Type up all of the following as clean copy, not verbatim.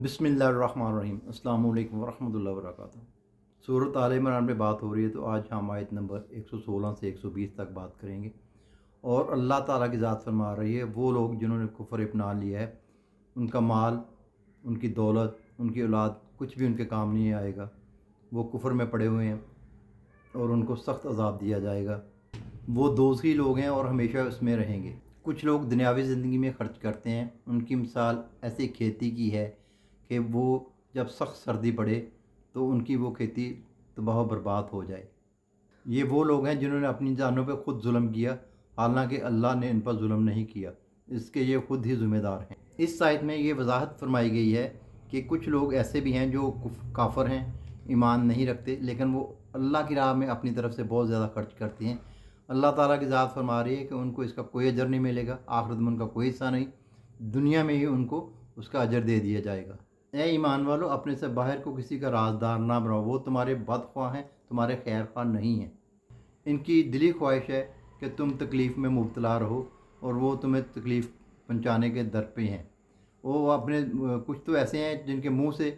बिस्मिल्लाहिर्रहमानिर्रहीम। अस्सलाम वालेकुम वरहमतुल्लाहि वबरकातुहू। सूरत आल इमरान में बात हो रही है, तो आज हम आयत नंबर 116 से 120 तक बात करेंगे। और अल्लाह ताला की ज़ात फरमा रही है, वो लोग जिन्होंने कुफ्र अपना लिया है, उनका माल, उनकी दौलत, उनकी औलाद कुछ भी उनके काम नहीं आएगा। वो कुफ्र में पड़े हुए हैं और उनको सख्त अज़ाब दिया जाएगा। वो दोज़खी लोग हैं और हमेशा उसमें रहेंगे। कुछ लोग दुनियावी ज़िंदगी में ख़र्च करते हैं। उनकी मिसाल ऐसी खेती की है कि वो जब सख्त सर्दी पड़े तो उनकी वो खेती तबाह बर्बाद हो जाए। ये वो लोग हैं जिन्होंने अपनी जानों पे ख़ुद जुल्म किया, हालांकि अल्लाह ने इन पर जुल्म नहीं किया, इसके ये ख़ुद ही ज़िम्मेदार हैं। इस आयत में ये वजाहत फरमाई गई है कि कुछ लोग ऐसे भी हैं जो काफ़र हैं, ईमान नहीं रखते, लेकिन वो अल्लाह की राह में अपनी तरफ से बहुत ज़्यादा खर्च करते हैं। अल्लाह ताला की ज़ात फरमा रही है कि उनको इसका कोई अजर नहीं मिलेगा, आखिरत में उनका कोई हिस्सा नहीं, दुनिया में ही उनको उसका अजर दे दिया जाएगा। ए ईमान वालों, अपने से बाहर को किसी का राजदार ना बनाओ, वो तुम्हारे बदख्वाह हैं, तुम्हारे खैर ख्वाह नहीं हैं। इनकी दिली ख्वाहिश है कि तुम तकलीफ़ में मुब्तला रहो और वो तुम्हें तकलीफ़ पहुँचाने के दर पे हैं। वो अपने कुछ तो ऐसे हैं जिनके मुंह से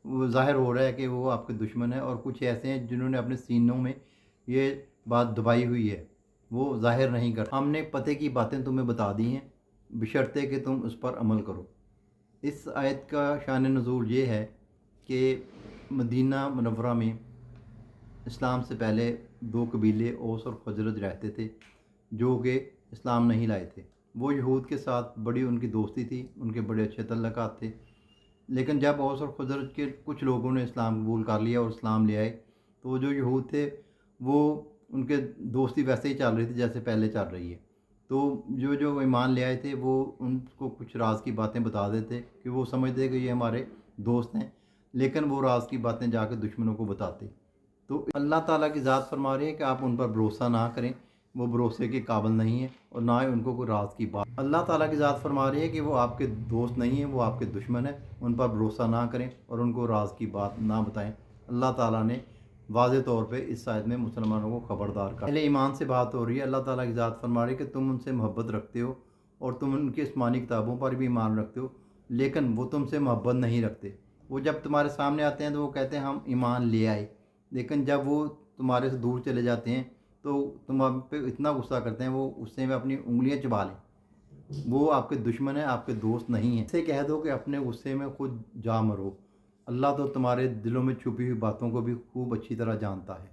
वो ज़ाहिर हो रहा है कि वो आपके दुश्मन हैं, और कुछ ऐसे हैं जिन्होंने अपने सीनों में ये बात दबाई हुई है, वो ज़ाहिर नहीं कर। हमने पते की बातें तुम्हें बता दी हैं, बशर्ते कि तुम उस पर अमल करो। इस आयत का शान नुज़ूल ये है कि मदीना मुनव्वरा में इस्लाम से पहले दो कबीले औस और खजरज रहते थे, जो कि इस्लाम नहीं लाए थे। वो यहूद के साथ बड़ी उनकी दोस्ती थी, उनके बड़े अच्छे तल्लुकात थे। लेकिन जब औस और खजरज के कुछ लोगों ने इस्लाम कबूल कर लिया और इस्लाम ले आए, तो जो यहूद थे वो उनके दोस्ती वैसे ही चल रही थी जैसे पहले चल रही है। तो जो जो ईमान ले आए थे वो उनको कुछ राज की बातें बता देते कि वो समझते कि ये हमारे दोस्त हैं, लेकिन वो राज की बातें जाकर दुश्मनों को बताते। तो अल्लाह ताला की ज़ात फरमा रही है कि आप उन पर भरोसा ना करें, वो भरोसे के काबिल नहीं है और ना ही उनको कोई राज की बात। अल्लाह ताला की ज़ात फरमा रही है कि वो आपके दोस्त नहीं है, वो आपके दुश्मन है। उन पर भरोसा ना करें और उनको राज की बात ना बताएं। अल्लाह ताला ने वाज़े तौर पे इस आयत में मुसलमानों को ख़बरदार कर। पहले ईमान से बात हो रही है। अल्लाह ताला की ज़ात फरमा रही है कि तुम उनसे मोहब्बत रखते हो और तुम उनकी आसमानी किताबों पर भी ईमान रखते हो, लेकिन वो तुमसे मोहब्बत नहीं रखते। वो जब तुम्हारे सामने आते हैं तो वो कहते हैं हम ईमान ले आए, लेकिन जब वो तुम्हारे से दूर चले जाते हैं तो तुम आप पे इतना गुस्सा करते हैं वो उससे में अपनी उंगलियां चबा लें। वो आपके दुश्मन है, आपके दोस्त नहीं है। इसे कह दो कि अपने गुस्से में खुद जा मरो। अल्लाह तो तुम्हारे दिलों में छुपी हुई बातों को भी खूब अच्छी तरह जानता है।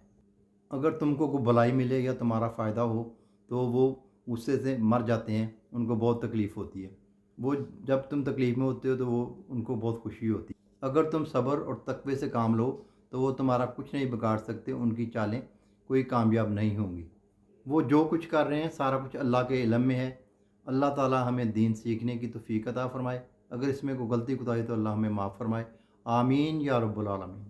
अगर तुमको कोई भलाई मिले या तुम्हारा फ़ायदा हो तो वो गुस्से से मर जाते हैं, उनको बहुत तकलीफ़ होती है। वो जब तुम तकलीफ़ में होते हो तो वो उनको बहुत खुशी होती है। अगर तुम सब्र और तकवे से काम लो तो वो तुम्हारा कुछ नहीं बिगाड़ सकते, उनकी चालें कोई कामयाब नहीं होंगी। वो जो कुछ कर रहे हैं सारा कुछ अल्लाह के इल्म में है। अल्लाह ताला हमें दीन सीखने की तौफ़ीक अता फ़रमाए। अगर इसमें कोई गलती कोताही तो अल्लाह हमें माफ़ फ़रमाए। आमीन या रब्बुल आलमीन।